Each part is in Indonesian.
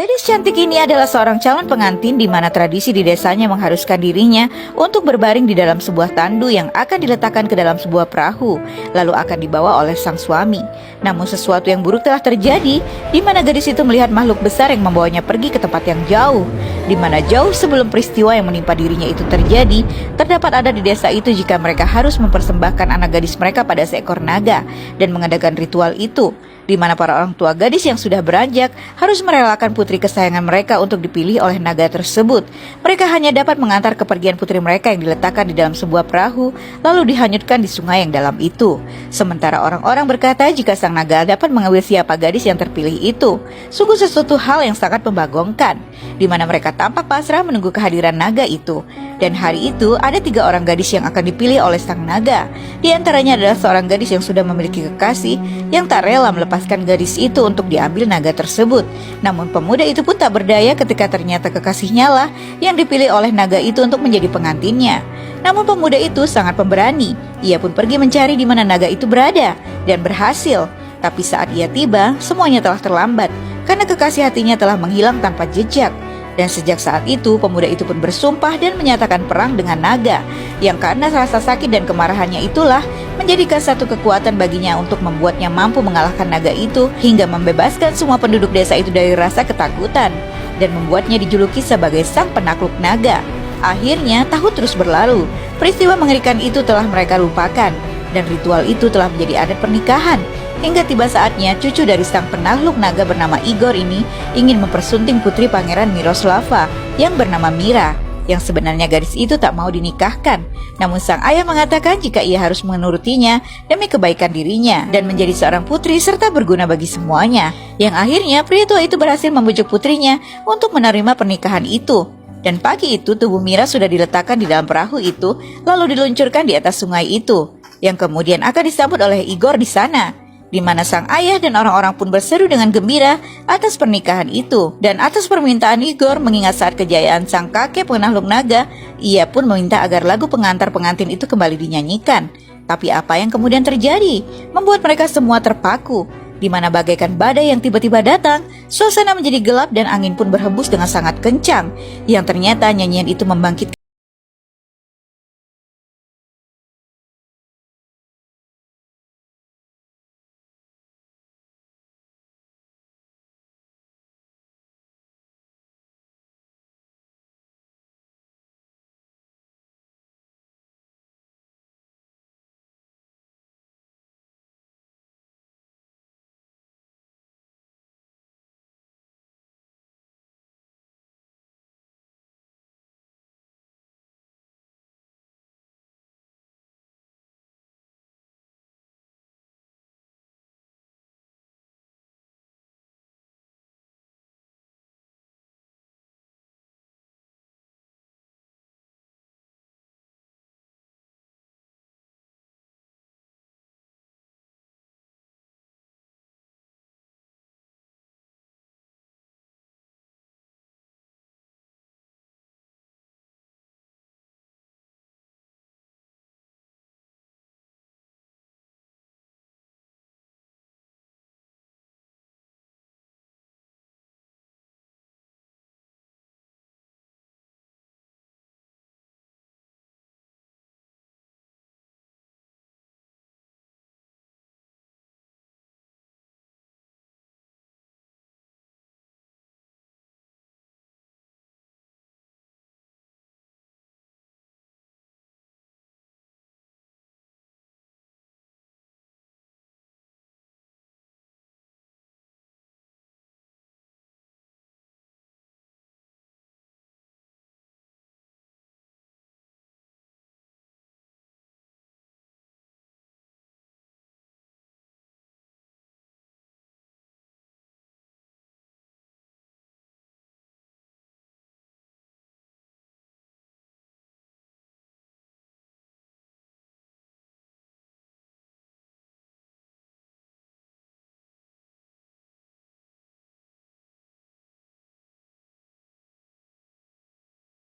Gadis cantik ini adalah seorang calon pengantin di mana tradisi di desanya mengharuskan dirinya untuk berbaring di dalam sebuah tandu yang akan diletakkan ke dalam sebuah perahu, lalu akan dibawa oleh sang suami. Namun sesuatu yang buruk telah terjadi, di mana gadis itu melihat makhluk besar yang membawanya pergi ke tempat yang jauh, di mana jauh sebelum peristiwa yang menimpa dirinya itu terjadi, terdapat ada di desa itu jika mereka harus mempersembahkan anak gadis mereka pada seekor naga dan mengadakan ritual itu, di mana para orang tua gadis yang sudah beranjak harus merelakan putri kesayangan mereka untuk dipilih oleh naga tersebut. Mereka hanya dapat mengantar kepergian putri mereka yang diletakkan di dalam sebuah perahu, lalu dihanyutkan di sungai yang dalam itu. Sementara orang-orang berkata jika sang naga dapat mengambil siapa gadis yang terpilih itu. Sungguh sesuatu hal yang sangat membagongkan, di mana mereka tampak pasrah menunggu kehadiran naga itu. Dan hari itu ada 3 orang gadis yang akan dipilih oleh sang naga. Di antaranya adalah seorang gadis yang sudah memiliki kekasih yang tak rela melepaskan gadis itu untuk diambil naga tersebut. Namun pemuda itu pun tak berdaya ketika ternyata kekasihnya lah yang dipilih oleh naga itu untuk menjadi pengantinnya. Namun pemuda itu sangat pemberani. Ia pun pergi mencari di mana naga itu berada dan berhasil. Tapi saat ia tiba, semuanya telah terlambat karena kekasih hatinya telah menghilang tanpa jejak. Dan sejak saat itu, pemuda itu pun bersumpah dan menyatakan perang dengan naga, yang karena rasa sakit dan kemarahannya itulah menjadikan satu kekuatan baginya untuk membuatnya mampu mengalahkan naga itu hingga membebaskan semua penduduk desa itu dari rasa ketakutan dan membuatnya dijuluki sebagai sang penakluk naga. Akhirnya tahun terus berlalu, peristiwa mengerikan itu telah mereka lupakan dan ritual itu telah menjadi adat pernikahan. Hingga tiba saatnya cucu dari sang penakluk naga bernama Igor ini ingin mempersunting putri pangeran Miroslava yang bernama Mira, yang sebenarnya gadis itu tak mau dinikahkan. Namun sang ayah mengatakan jika ia harus menurutinya demi kebaikan dirinya dan menjadi seorang putri serta berguna bagi semuanya. Yang akhirnya pria tua itu berhasil membujuk putrinya untuk menerima pernikahan itu. Dan pagi itu tubuh Mira sudah diletakkan di dalam perahu itu, lalu diluncurkan di atas sungai itu, yang kemudian akan disambut oleh Igor di sana, di mana sang ayah dan orang-orang pun berseru dengan gembira atas pernikahan itu. Dan atas permintaan Igor, mengingat saat kejayaan sang kakek penakluk naga, ia pun meminta agar lagu pengantar pengantin itu kembali dinyanyikan. Tapi apa yang kemudian terjadi membuat mereka semua terpaku, di mana bagaikan badai yang tiba-tiba datang, suasana menjadi gelap dan angin pun berhembus dengan sangat kencang, yang ternyata nyanyian itu membangkitkan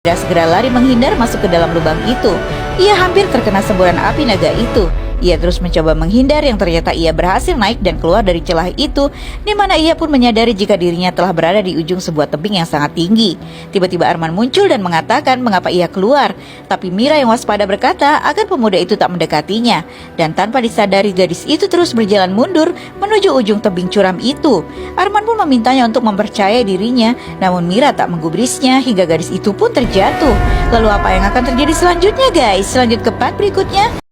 segera lari menghindar masuk ke dalam lubang itu. Ia hampir terkena semburan api naga itu, Ia terus mencoba menghindar yang ternyata ia berhasil naik dan keluar dari celah itu, di mana ia pun menyadari jika dirinya telah berada di ujung sebuah tebing yang sangat tinggi. Tiba-tiba Arman muncul dan mengatakan mengapa ia keluar, tapi Mira yang waspada berkata agar pemuda itu tak mendekatinya, dan tanpa disadari gadis itu terus berjalan mundur menuju ujung tebing curam itu. Arman pun memintanya untuk mempercayai dirinya, namun Mira tak menggubrisnya hingga gadis itu pun terjatuh. Lalu apa yang akan terjadi selanjutnya guys? Lanjut ke part berikutnya.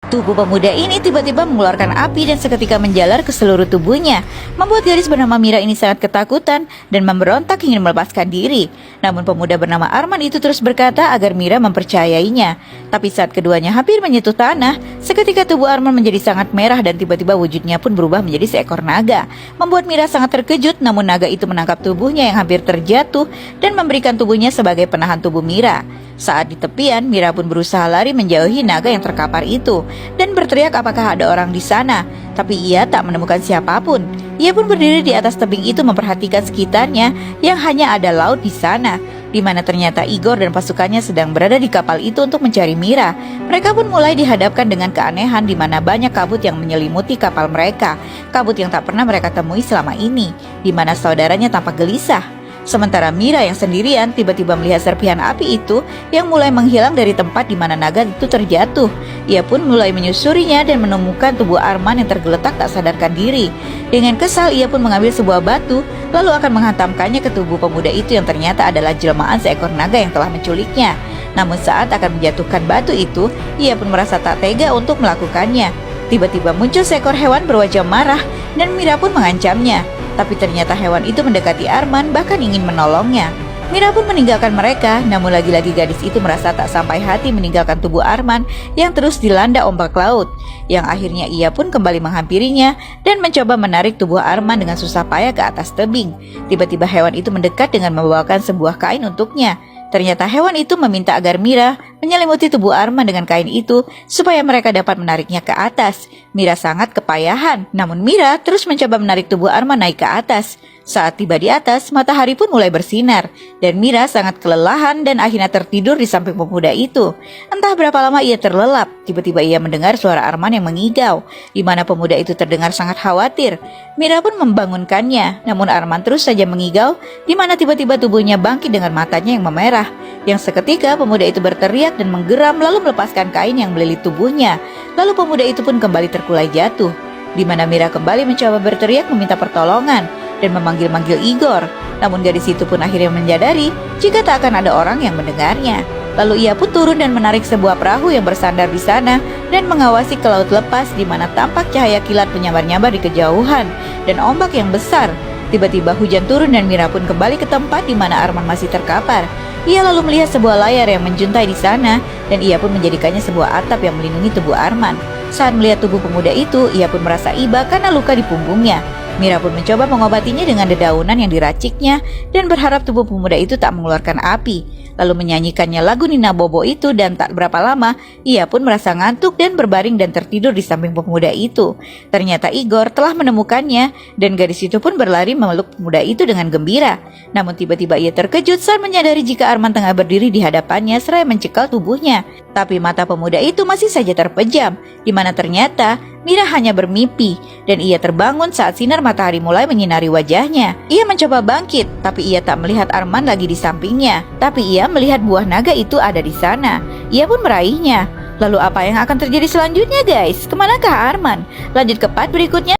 Tubuh pemuda ini tiba-tiba mengeluarkan api dan seketika menjalar ke seluruh tubuhnya, membuat gadis bernama Mira ini sangat ketakutan dan memberontak ingin melepaskan diri. Namun pemuda bernama Arman itu terus berkata agar Mira mempercayainya. Tapi saat keduanya hampir menyentuh tanah, seketika tubuh Arman menjadi sangat merah dan tiba-tiba wujudnya pun berubah menjadi seekor naga, membuat Mira sangat terkejut. Namun naga itu menangkap tubuhnya yang hampir terjatuh dan memberikan tubuhnya sebagai penahan tubuh Mira. Saat di tepian, Mira pun berusaha lari menjauhi naga yang terkapar itu dan berteriak apakah ada orang di sana, tapi ia tak menemukan siapapun. Ia pun berdiri di atas tebing itu memperhatikan sekitarnya yang hanya ada laut di sana, di mana ternyata Igor dan pasukannya sedang berada di kapal itu untuk mencari Mira. Mereka pun mulai dihadapkan dengan keanehan di mana banyak kabut yang menyelimuti kapal mereka, kabut yang tak pernah mereka temui selama ini, di mana saudaranya tampak gelisah. Sementara Mira yang sendirian tiba-tiba melihat serpihan api itu yang mulai menghilang dari tempat di mana naga itu terjatuh. Ia pun mulai menyusurinya dan menemukan tubuh Arman yang tergeletak tak sadarkan diri. Dengan kesal ia pun mengambil sebuah batu lalu akan menghantamkannya ke tubuh pemuda itu yang ternyata adalah jelmaan seekor naga yang telah menculiknya. Namun saat akan menjatuhkan batu itu, ia pun merasa tak tega untuk melakukannya. Tiba-tiba muncul seekor hewan berwajah marah dan Mira pun mengancamnya. Tapi ternyata hewan itu mendekati Arman bahkan ingin menolongnya. Mira pun meninggalkan mereka, namun lagi-lagi gadis itu merasa tak sampai hati meninggalkan tubuh Arman yang terus dilanda ombak laut. Yang akhirnya ia pun kembali menghampirinya dan mencoba menarik tubuh Arman dengan susah payah ke atas tebing. Tiba-tiba hewan itu mendekat dengan membawakan sebuah kain untuknya. Ternyata hewan itu meminta agar Mira menyelimuti tubuh Arman dengan kain itu supaya mereka dapat menariknya ke atas. Mira sangat kepayahan, namun Mira terus mencoba menarik tubuh Arman naik ke atas. Saat tiba di atas, matahari pun mulai bersinar dan Mira sangat kelelahan dan akhirnya tertidur di samping pemuda itu. Entah berapa lama ia terlelap, tiba-tiba ia mendengar suara Arman yang mengigau, di mana pemuda itu terdengar sangat khawatir. Mira pun membangunkannya, namun Arman terus saja mengigau, di mana tiba-tiba tubuhnya bangkit dengan matanya yang memerah. Yang seketika pemuda itu berteriak dan menggeram lalu melepaskan kain yang melilit tubuhnya. Lalu pemuda itu pun kembali terkulai jatuh, di mana Mira kembali mencoba berteriak meminta pertolongan dan memanggil-manggil Igor. Namun gadis itu pun akhirnya menyadari jika tak akan ada orang yang mendengarnya. Lalu ia pun turun dan menarik sebuah perahu yang bersandar di sana dan mengawasi ke laut lepas di mana tampak cahaya kilat menyambar-nyambar di kejauhan dan ombak yang besar. Tiba-tiba hujan turun dan Mira pun kembali ke tempat di mana Arman masih terkapar. Ia lalu melihat sebuah layar yang menjuntai di sana dan ia pun menjadikannya sebuah atap yang melindungi tubuh Arman. Saat melihat tubuh pemuda itu, ia pun merasa iba karena luka di punggungnya. Mira pun mencoba mengobatinya dengan dedaunan yang diraciknya dan berharap tubuh pemuda itu tak mengeluarkan api. Lalu menyanyikannya lagu Nina Bobo itu dan tak berapa lama ia pun merasa ngantuk dan berbaring dan tertidur di samping pemuda itu. Ternyata Igor telah menemukannya dan gadis itu pun berlari memeluk pemuda itu dengan gembira. Namun tiba-tiba ia terkejut saat menyadari jika Arman tengah berdiri di hadapannya seraya mencekal tubuhnya. Tapi mata pemuda itu masih saja terpejam, di mana ternyata Mira hanya bermimpi dan ia terbangun saat sinar matahari mulai menyinari wajahnya. Ia mencoba bangkit, tapi ia tak melihat Arman lagi di sampingnya. Tapi ia melihat buah naga itu ada di sana. Ia pun meraihnya. Lalu apa yang akan terjadi selanjutnya guys? Kemanakah Arman? Lanjut ke part berikutnya.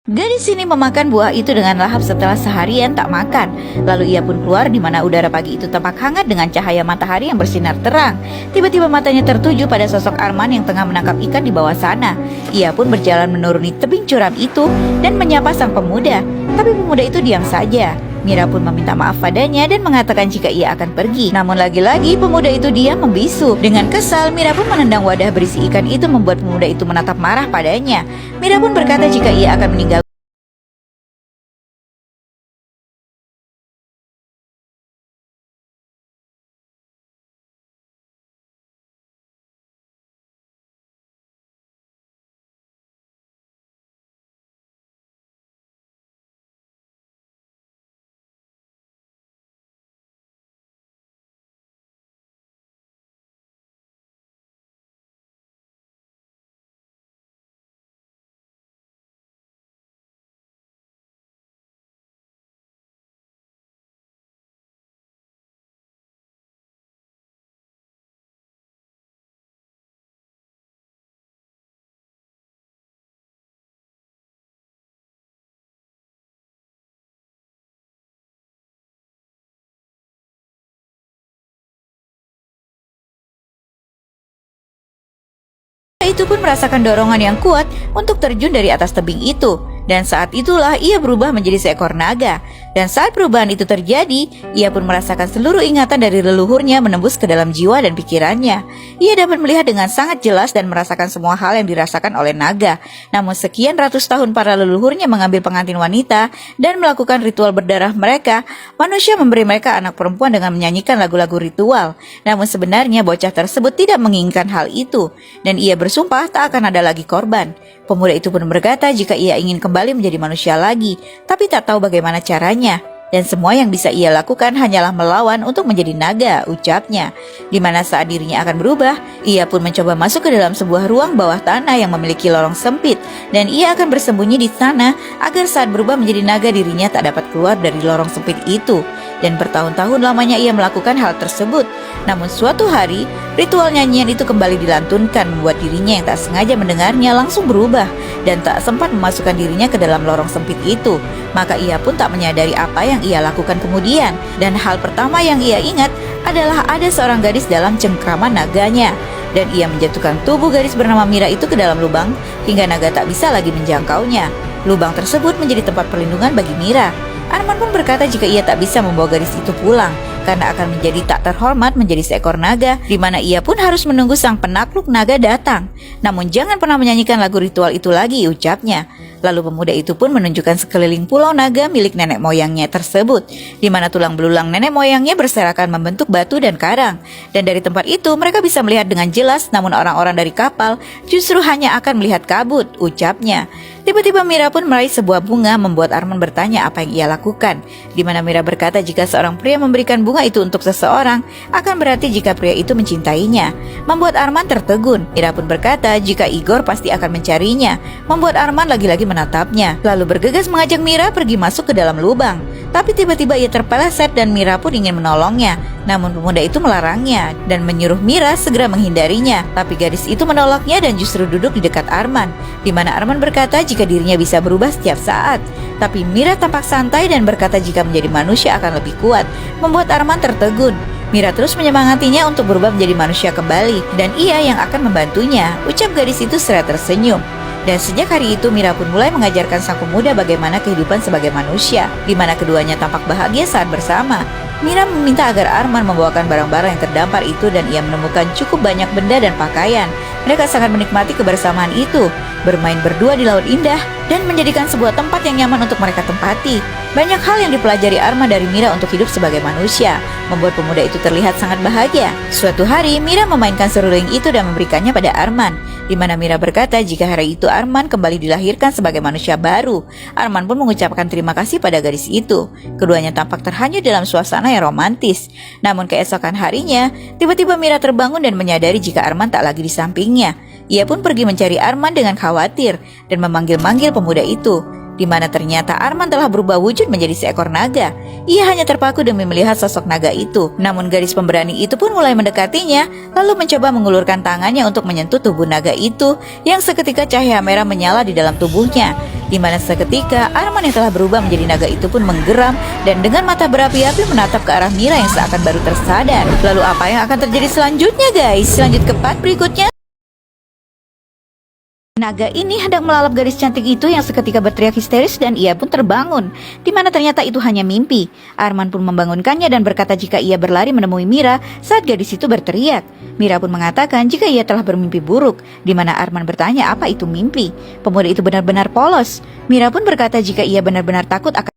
Gadis ini memakan buah itu dengan lahap setelah seharian tak makan. Lalu ia pun keluar di mana udara pagi itu tampak hangat dengan cahaya matahari yang bersinar terang. Tiba-tiba matanya tertuju pada sosok Arman yang tengah menangkap ikan di bawah sana. Ia pun berjalan menuruni tebing curam itu dan menyapa sang pemuda. Tapi pemuda itu diam saja. Mira pun meminta maaf padanya dan mengatakan jika ia akan pergi. Namun lagi-lagi pemuda itu diam membisu. Dengan kesal, Mira pun menendang wadah berisi ikan itu membuat pemuda itu menatap marah padanya. Mira pun berkata jika ia akan meninggal itu pun merasakan dorongan yang kuat untuk terjun dari atas tebing itu. Dan saat itulah ia berubah menjadi seekor naga. Dan saat perubahan itu terjadi, ia pun merasakan seluruh ingatan dari leluhurnya menembus ke dalam jiwa dan pikirannya. Ia dapat melihat dengan sangat jelas dan merasakan semua hal yang dirasakan oleh naga. Namun sekian ratus tahun para leluhurnya mengambil pengantin wanita dan melakukan ritual berdarah mereka, manusia memberi mereka anak perempuan dengan menyanyikan lagu-lagu ritual. Namun sebenarnya bocah tersebut tidak menginginkan hal itu, dan ia bersumpah tak akan ada lagi korban. Pemuda itu pun berkata jika ia ingin kembali menjadi manusia lagi, tapi tak tahu bagaimana caranya. Dan semua yang bisa ia lakukan hanyalah melawan untuk menjadi naga, ucapnya. Di mana saat dirinya akan berubah, ia pun mencoba masuk ke dalam sebuah ruang bawah tanah yang memiliki lorong sempit. Dan ia akan bersembunyi di sana agar saat berubah menjadi naga dirinya tak dapat keluar dari lorong sempit itu. Dan bertahun-tahun lamanya ia melakukan hal tersebut. Namun suatu hari, ritual nyanyian itu kembali dilantunkan membuat dirinya yang tak sengaja mendengarnya langsung berubah dan tak sempat memasukkan dirinya ke dalam lorong sempit itu. Maka ia pun tak menyadari apa yang ia lakukan kemudian. Dan hal pertama yang ia ingat adalah ada seorang gadis dalam cengkraman naganya. Dan ia menjatuhkan tubuh gadis bernama Mira itu ke dalam lubang hingga naga tak bisa lagi menjangkaunya. Lubang tersebut menjadi tempat perlindungan bagi Mira. Arman pun berkata jika ia tak bisa membawa gadis itu pulang karena akan menjadi tak terhormat menjadi seekor naga, di mana ia pun harus menunggu sang penakluk naga datang. Namun jangan pernah menyanyikan lagu ritual itu lagi, ucapnya. Lalu pemuda itu pun menunjukkan sekeliling pulau naga milik nenek moyangnya tersebut, di mana tulang belulang nenek moyangnya berserakan membentuk batu dan karang. Dan dari tempat itu mereka bisa melihat dengan jelas, namun orang-orang dari kapal justru hanya akan melihat kabut, ucapnya. Tiba-tiba Mira pun meraih sebuah bunga membuat Arman bertanya apa yang ia lakukan, di mana Mira berkata jika seorang pria memberikan bunga itu untuk seseorang, akan berarti jika pria itu mencintainya. Membuat Arman tertegun. Mira pun berkata jika Igor pasti akan mencarinya, membuat Arman lagi-lagi menatapnya, lalu bergegas mengajak Mira pergi masuk ke dalam lubang. Tapi tiba-tiba ia terpeleset dan Mira pun ingin menolongnya. Namun pemuda itu melarangnya dan menyuruh Mira segera menghindarinya. Tapi gadis itu menolaknya dan justru duduk di dekat Arman, di mana Arman berkata jika dirinya bisa berubah setiap saat. Tapi Mira tampak santai dan berkata jika menjadi manusia akan lebih kuat, membuat Arman tertegun. Mira terus menyemangatinya untuk berubah menjadi manusia kembali, dan ia yang akan membantunya, ucap gadis itu seraya tersenyum. Dan sejak hari itu Mira pun mulai mengajarkan sang pemuda bagaimana kehidupan sebagai manusia, di mana keduanya tampak bahagia saat bersama. Mira meminta agar Arman membawakan barang-barang yang terdampar itu dan ia menemukan cukup banyak benda dan pakaian. Mereka sangat menikmati kebersamaan itu, bermain berdua di laut indah dan menjadikan sebuah tempat yang nyaman untuk mereka tempati. Banyak hal yang dipelajari Arman dari Mira untuk hidup sebagai manusia, membuat pemuda itu terlihat sangat bahagia. Suatu hari Mira memainkan seruling itu dan memberikannya pada Arman, di mana Mira berkata jika hari itu Arman kembali dilahirkan sebagai manusia baru. Arman pun mengucapkan terima kasih pada gadis itu. Keduanya tampak terhanyut dalam suasana yang romantis. Namun keesokan harinya, tiba-tiba Mira terbangun dan menyadari jika Arman tak lagi di sampingnya. Ia pun pergi mencari Arman dengan khawatir dan memanggil-manggil pemuda itu, di mana ternyata Arman telah berubah wujud menjadi seekor naga. Ia hanya terpaku demi melihat sosok naga itu. Namun gadis pemberani itu pun mulai mendekatinya, lalu mencoba mengulurkan tangannya untuk menyentuh tubuh naga itu, yang seketika cahaya merah menyala di dalam tubuhnya. Di mana seketika Arman yang telah berubah menjadi naga itu pun menggeram dan dengan mata berapi-api menatap ke arah Mira yang seakan baru tersadar. Lalu apa yang akan terjadi selanjutnya, guys? Lanjut ke part berikutnya. Naga ini hendak melalap gadis cantik itu yang seketika berteriak histeris dan ia pun terbangun, di mana ternyata itu hanya mimpi. Arman pun membangunkannya dan berkata jika ia berlari menemui Mira saat gadis itu berteriak. Mira pun mengatakan jika ia telah bermimpi buruk, di mana Arman bertanya apa itu mimpi. Pemuda itu benar-benar polos. Mira pun berkata jika ia benar-benar takut akan.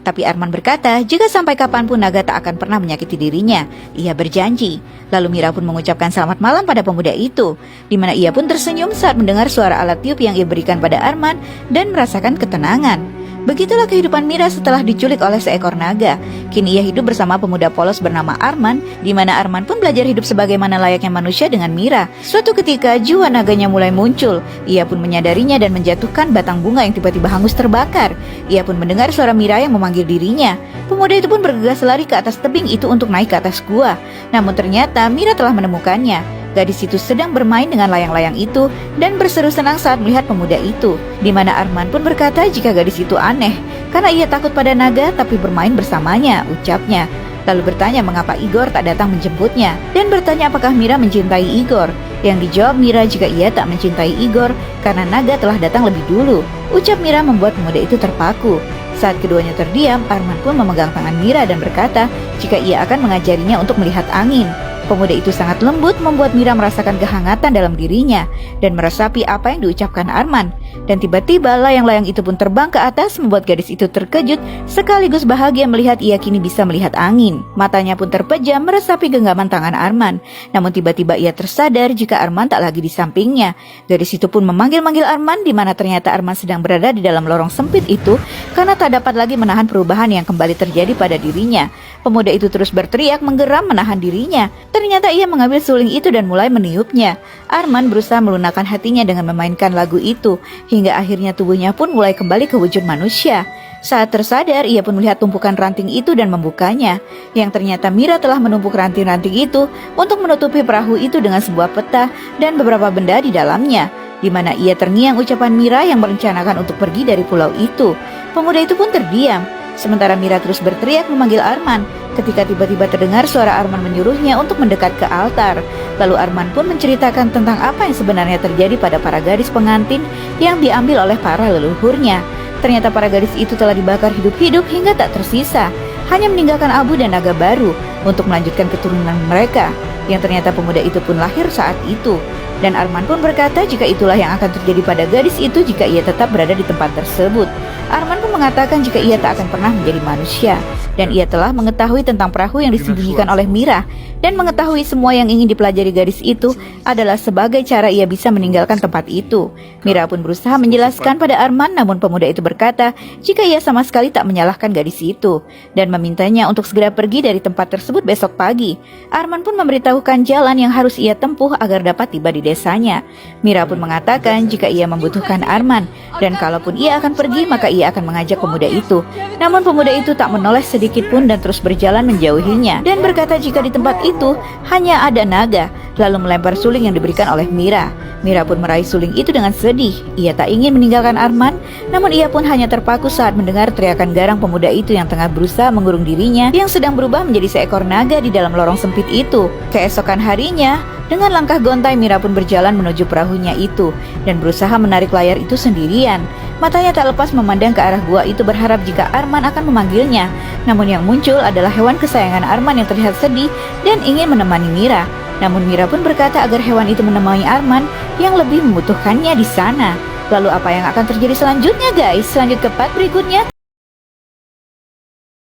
Tapi Arman berkata jika sampai kapanpun naga tak akan pernah menyakiti dirinya. Ia berjanji. Lalu Mira pun mengucapkan selamat malam pada pemuda itu, di mana ia pun tersenyum saat mendengar suara alat tiup yang ia berikan pada Arman dan merasakan ketenangan. Begitulah kehidupan Mira setelah diculik oleh seekor naga. Kini ia hidup bersama pemuda polos bernama Arman, di mana Arman pun belajar hidup sebagaimana layaknya manusia dengan Mira. Suatu ketika jiwa naganya mulai muncul. Ia pun menyadarinya dan menjatuhkan batang bunga yang tiba-tiba hangus terbakar. Ia pun mendengar suara Mira yang memanggil dirinya. Pemuda itu pun bergegas lari ke atas tebing itu untuk naik ke atas gua. Namun ternyata Mira telah menemukannya. Gadis itu sedang bermain dengan layang-layang itu dan berseru senang saat melihat pemuda itu, di mana Arman pun berkata jika gadis itu aneh karena ia takut pada naga tapi bermain bersamanya, ucapnya. Lalu bertanya mengapa Igor tak datang menjemputnya dan bertanya apakah Mira mencintai Igor. Yang dijawab Mira jika ia tak mencintai Igor karena naga telah datang lebih dulu. Ucap Mira membuat pemuda itu terpaku. Saat keduanya terdiam, Arman pun memegang tangan Mira dan berkata jika ia akan mengajarinya untuk melihat angin. Pemuda itu sangat lembut membuat Mira merasakan kehangatan dalam dirinya dan meresapi apa yang diucapkan Arman. Dan tiba-tiba layang-layang itu pun terbang ke atas membuat gadis itu terkejut sekaligus bahagia melihat ia kini bisa melihat angin. Matanya pun terpejam meresapi genggaman tangan Arman. Namun tiba-tiba ia tersadar jika Arman tak lagi di sampingnya. Gadis itu pun memanggil-manggil Arman di mana ternyata Arman sedang berada di dalam lorong sempit itu karena tak dapat lagi menahan perubahan yang kembali terjadi pada dirinya. Pemuda itu terus berteriak menggeram menahan dirinya. Ternyata ia mengambil suling itu dan mulai meniupnya. Arman berusaha melunakkan hatinya dengan memainkan lagu itu, hingga akhirnya tubuhnya pun mulai kembali ke wujud manusia. Saat tersadar, ia pun melihat tumpukan ranting itu dan membukanya. Yang ternyata Mira telah menumpuk ranting-ranting itu untuk menutupi perahu itu dengan sebuah peta dan beberapa benda di dalamnya, di mana ia terngiang ucapan Mira yang merencanakan untuk pergi dari pulau itu. Pemuda itu pun terdiam. Sementara Mira terus berteriak memanggil Arman, ketika tiba-tiba terdengar suara Arman menyuruhnya untuk mendekat ke altar. Lalu Arman pun menceritakan tentang apa yang sebenarnya terjadi pada para gadis pengantin yang diambil oleh para leluhurnya. Ternyata para gadis itu telah dibakar hidup-hidup hingga tak tersisa, hanya meninggalkan abu dan naga baru untuk melanjutkan keturunan mereka. Yang ternyata pemuda itu pun lahir saat itu. Dan Arman pun berkata jika itulah yang akan terjadi pada gadis itu jika ia tetap berada di tempat tersebut. Arman pun mengatakan jika ia tak akan pernah menjadi manusia. Dan ia telah mengetahui tentang perahu yang disembunyikan oleh Mira. Dan mengetahui semua yang ingin dipelajari gadis itu adalah sebagai cara ia bisa meninggalkan tempat itu. Mira pun berusaha menjelaskan pada Arman, namun pemuda itu berkata jika ia sama sekali tak menyalahkan gadis itu dan memintanya untuk segera pergi dari tempat tersebut besok pagi. Arman pun memberitahukan jalan yang harus ia tempuh agar dapat tiba di desanya. Mira pun mengatakan jika ia membutuhkan Arman dan kalaupun ia akan pergi maka ia akan mengajak pemuda itu. Namun pemuda itu tak menoleh sedikit pun dan terus berjalan menjauhinya dan berkata jika di tempat itu hanya ada naga, lalu melempar suling yang diberikan oleh Mira. Mira pun meraih suling itu dengan sedih. Ia tak ingin meninggalkan Arman, namun ia pun hanya terpaku saat mendengar teriakan garang pemuda itu yang tengah berusaha mengurung dirinya yang sedang berubah menjadi seekor naga di dalam lorong sempit itu. Keesokan harinya, dengan langkah gontai Mira pun berjalan menuju perahunya itu dan berusaha menarik layar itu sendirian. Matanya tak lepas memandang ke arah gua itu berharap jika Arman akan memanggilnya. Namun yang muncul adalah hewan kesayangan Arman yang terlihat sedih dan ingin menemani Mira. Namun Mira pun berkata agar hewan itu menemani Arman yang lebih membutuhkannya di sana. Lalu apa yang akan terjadi selanjutnya guys? Lanjut ke part berikutnya.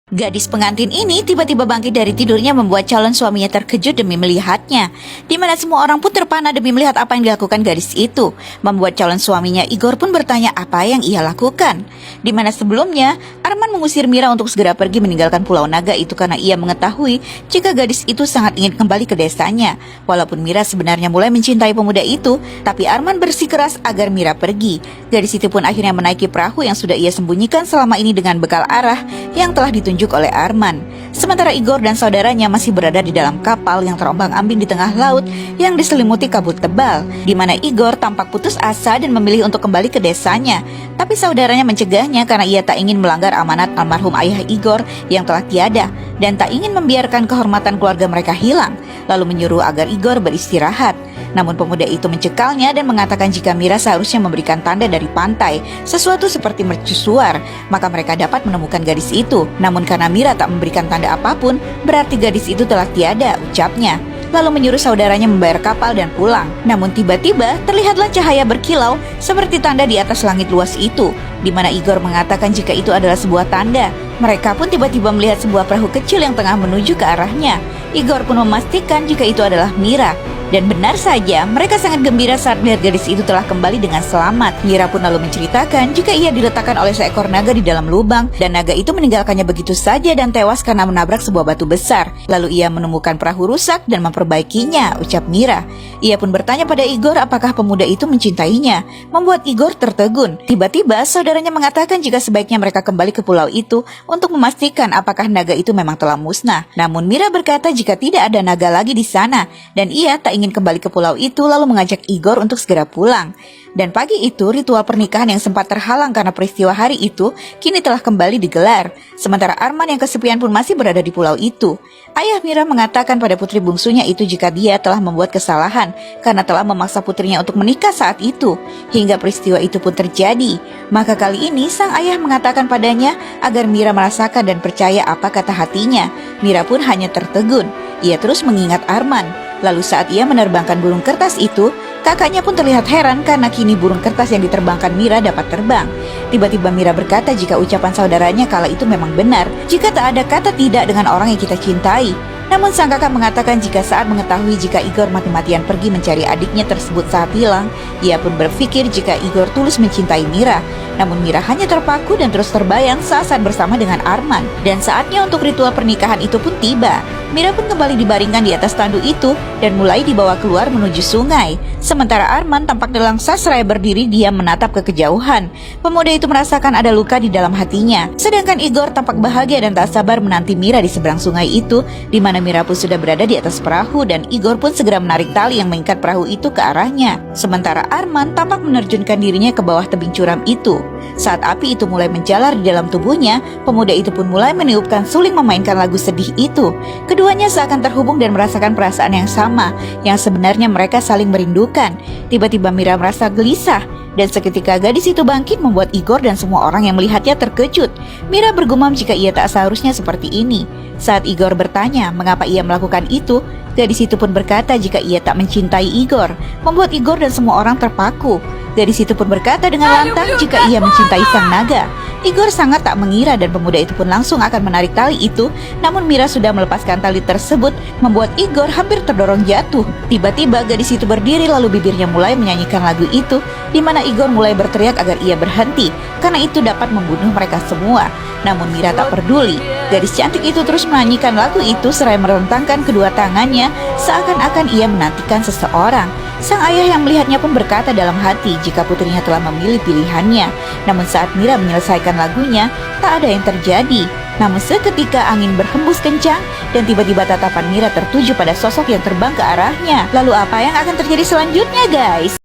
Gadis pengantin ini tiba-tiba bangkit dari tidurnya membuat calon suaminya terkejut demi melihatnya, di mana semua orang pun terpana demi melihat apa yang dilakukan gadis itu. Membuat calon suaminya Igor pun bertanya apa yang ia lakukan, di mana sebelumnya Arman mengusir Mira untuk segera pergi meninggalkan Pulau Naga itu karena ia mengetahui jika gadis itu sangat ingin kembali ke desanya. Walaupun Mira sebenarnya mulai mencintai pemuda itu, tapi Arman bersikeras agar Mira pergi. Gadis itu pun akhirnya menaiki perahu yang sudah ia sembunyikan selama ini dengan bekal arah yang telah ditunjukkan oleh Arman. Sementara Igor dan saudaranya masih berada di dalam kapal yang terombang-ambing di tengah laut yang diselimuti kabut tebal, di mana Igor tampak putus asa dan memilih untuk kembali ke desanya. Tapi saudaranya mencegahnya karena ia tak ingin melanggar amanat almarhum ayah Igor yang telah tiada dan tak ingin membiarkan kehormatan keluarga mereka hilang, lalu menyuruh agar Igor beristirahat. Namun pemuda itu mencekalnya dan mengatakan jika Mira seharusnya memberikan tanda dari pantai, sesuatu seperti mercusuar, maka mereka dapat menemukan gadis itu. Namun karena Mira tak memberikan tanda apapun, berarti gadis itu telah tiada, ucapnya. Lalu menyuruh saudaranya membayar kapal dan pulang. Namun tiba-tiba terlihatlah cahaya berkilau seperti tanda di atas langit luas itu, di mana Igor mengatakan jika itu adalah sebuah tanda. Mereka pun tiba-tiba melihat sebuah perahu kecil yang tengah menuju ke arahnya. Igor pun memastikan jika itu adalah Mira. Dan benar saja, mereka sangat gembira saat melihat gadis itu telah kembali dengan selamat. Mira pun lalu menceritakan jika ia diletakkan oleh seekor naga di dalam lubang dan naga itu meninggalkannya begitu saja dan tewas karena menabrak sebuah batu besar. Lalu ia menemukan perahu rusak dan memperbaikinya, ucap Mira. Ia pun bertanya pada Igor apakah pemuda itu mencintainya, membuat Igor tertegun. Tiba-tiba saudaranya mengatakan jika sebaiknya mereka kembali ke pulau itu untuk memastikan apakah naga itu memang telah musnah. Namun Mira berkata jika tidak ada naga lagi di sana dan ia tak ingin kembali ke pulau itu, lalu mengajak Igor untuk segera pulang. Dan pagi itu, ritual pernikahan yang sempat terhalang karena peristiwa hari itu kini telah kembali digelar. Sementara Arman yang kesepian pun masih berada di pulau itu. Ayah Mira mengatakan pada putri bungsunya itu jika dia telah membuat kesalahan karena telah memaksa putrinya untuk menikah saat itu. Hingga peristiwa itu pun terjadi. Maka kali ini sang ayah mengatakan padanya agar Mira merasakan dan percaya apa kata hatinya. Mira pun hanya tertegun. Ia terus mengingat Arman. Lalu saat ia menerbangkan burung kertas itu, kakaknya pun terlihat heran karena kini burung kertas yang diterbangkan Mira dapat terbang. Tiba-tiba Mira berkata jika ucapan saudaranya kala itu memang benar, jika tak ada kata tidak dengan orang yang kita cintai. Namun sang kakak mengatakan jika saat mengetahui jika Igor mati-matian pergi mencari adiknya tersebut saat hilang, ia pun berpikir jika Igor tulus mencintai Mira. Namun Mira hanya terpaku dan terus terbayang saat bersama dengan Arman. Dan saatnya untuk ritual pernikahan itu pun tiba. Mira pun kembali dibaringkan di atas tandu itu dan mulai dibawa keluar menuju sungai. Sementara Arman tampak dalam seraya berdiri diam menatap ke kejauhan. Pemuda itu merasakan ada luka di dalam hatinya. Sedangkan Igor tampak bahagia dan tak sabar menanti Mira di seberang sungai itu, di mana Mira pun sudah berada di atas perahu dan Igor pun segera menarik tali yang mengikat perahu itu ke arahnya. Sementara Arman tampak menerjunkan dirinya ke bawah tebing curam itu. Saat api itu mulai menjalar di dalam tubuhnya, pemuda itu pun mulai meniupkan suling memainkan lagu sedih itu. Keduanya seakan terhubung dan merasakan perasaan yang sama, yang sebenarnya mereka saling merindukan. Tiba-tiba Mira merasa gelisah, dan seketika gadis itu bangkit membuat Igor dan semua orang yang melihatnya terkejut. Mira bergumam jika ia tak seharusnya seperti ini. Saat Igor bertanya mengapa ia melakukan itu, gadis itu pun berkata jika ia tak mencintai Igor, membuat Igor dan semua orang terpaku. Gadis itu pun berkata dengan lantang jika ia mencintai sang naga. Igor sangat tak mengira dan pemuda itu pun langsung akan menarik tali itu. Namun Mira sudah melepaskan tali tersebut, membuat Igor hampir terdorong jatuh. Tiba-tiba gadis itu berdiri lalu bibirnya mulai menyanyikan lagu itu, di mana Igor mulai berteriak agar ia berhenti karena itu dapat membunuh mereka semua. Namun Mira tak peduli. Gadis cantik itu terus menyanyikan lagu itu seraya merentangkan kedua tangannya seakan-akan ia menantikan seseorang. Sang ayah yang melihatnya pun berkata dalam hati jika putrinya telah memilih pilihannya. Namun saat Mira menyelesaikan lagunya, tak ada yang terjadi. Namun seketika angin berhembus kencang dan tiba-tiba tatapan Mira tertuju pada sosok yang terbang ke arahnya. Lalu apa yang akan terjadi selanjutnya, guys?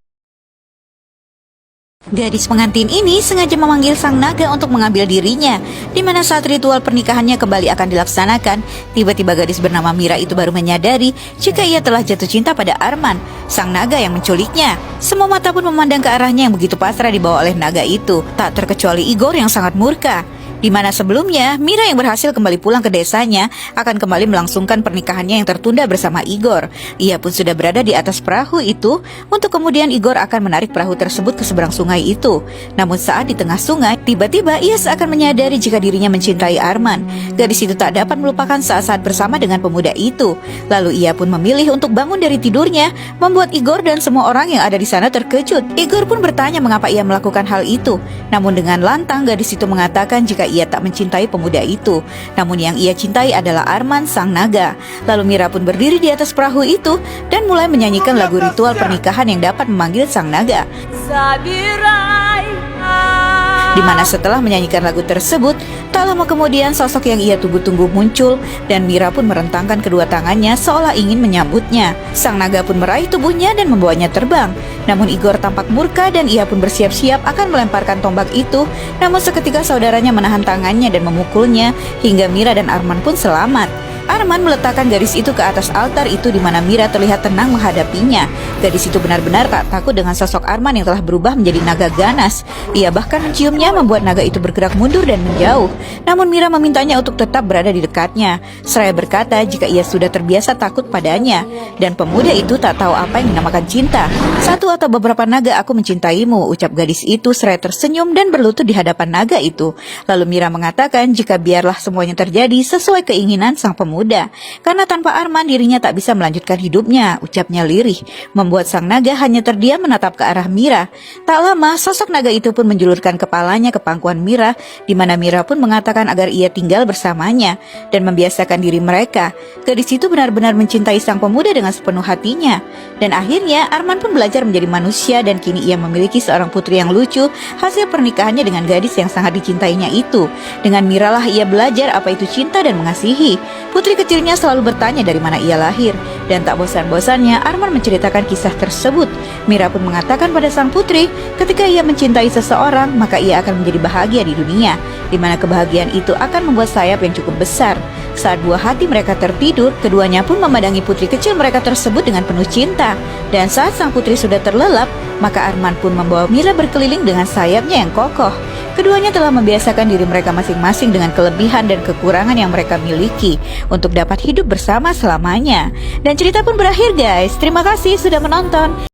Gadis pengantin ini sengaja memanggil sang naga untuk mengambil dirinya, di mana saat ritual pernikahannya kembali akan dilaksanakan, tiba-tiba gadis bernama Mira itu baru menyadari jika ia telah jatuh cinta pada Arman, sang naga yang menculiknya. Semua mata pun memandang ke arahnya yang begitu pasrah dibawa oleh naga itu, tak terkecuali Igor yang sangat murka. Di mana sebelumnya Mira yang berhasil kembali pulang ke desanya akan kembali melangsungkan pernikahannya yang tertunda bersama Igor. Ia pun sudah berada di atas perahu itu untuk kemudian Igor akan menarik perahu tersebut ke seberang sungai itu. Namun saat di tengah sungai, tiba-tiba ia seakan menyadari jika dirinya mencintai Arman. Gadis itu tak dapat melupakan saat-saat bersama dengan pemuda itu. Lalu ia pun memilih untuk bangun dari tidurnya, membuat Igor dan semua orang yang ada di sana terkejut. Igor pun bertanya mengapa ia melakukan hal itu. Namun dengan lantang gadis itu mengatakan jika ia tak mencintai pemuda itu, namun yang ia cintai adalah Arman sang naga. Lalu Mira pun berdiri di atas perahu itu dan mulai menyanyikan lagu ritual pernikahan yang dapat memanggil sang naga. Di mana setelah menyanyikan lagu tersebut, tak lama kemudian sosok yang ia tunggu-tunggu muncul dan Mira pun merentangkan kedua tangannya seolah ingin menyambutnya. Sang naga pun meraih tubuhnya dan membawanya terbang. Namun Igor tampak murka dan ia pun bersiap-siap akan melemparkan tombak itu. Namun seketika saudaranya menahan tangannya dan memukulnya hingga Mira dan Arman pun selamat. Arman meletakkan gadis itu ke atas altar itu di mana Mira terlihat tenang menghadapinya. Gadis itu benar-benar tak takut dengan sosok Arman yang telah berubah menjadi naga ganas. Ia bahkan menciumnya membuat naga itu bergerak mundur dan menjauh. Namun Mira memintanya untuk tetap berada di dekatnya, seraya berkata jika ia sudah terbiasa takut padanya. Dan pemuda itu tak tahu apa yang dinamakan cinta. Satu atau beberapa naga aku mencintaimu, ucap gadis itu seraya tersenyum dan berlutut di hadapan naga itu. Lalu Mira mengatakan jika biarlah semuanya terjadi sesuai keinginan sang pemuda. Karena tanpa Arman dirinya tak bisa melanjutkan hidupnya, ucapnya lirih, membuat sang naga hanya terdiam menatap ke arah Mira. Tak lama sosok naga itu pun menjulurkan kepalanya ke pangkuan Mira, di mana Mira pun mengatakan agar ia tinggal bersamanya dan membiasakan diri mereka. Gadis itu benar-benar mencintai sang pemuda dengan sepenuh hatinya. Dan akhirnya Arman pun belajar menjadi manusia dan kini ia memiliki seorang putri yang lucu hasil pernikahannya dengan gadis yang sangat dicintainya itu. Dengan Mira lah ia belajar apa itu cinta dan mengasihi. Putri kecilnya selalu bertanya dari mana ia lahir, dan tak bosan-bosannya Arman menceritakan kisah tersebut. Mira pun mengatakan pada sang putri, ketika ia mencintai seseorang, maka ia akan menjadi bahagia di dunia, di mana kebahagiaan itu akan membuat sayap yang cukup besar. Saat buah hati mereka tertidur, keduanya pun memandangi putri kecil mereka tersebut dengan penuh cinta. Dan saat sang putri sudah terlelap, maka Arman pun membawa Mira berkeliling dengan sayapnya yang kokoh. Keduanya telah membiasakan diri mereka masing-masing dengan kelebihan dan kekurangan yang mereka miliki untuk dapat hidup bersama selamanya. Dan cerita pun berakhir guys. Terima kasih sudah menonton.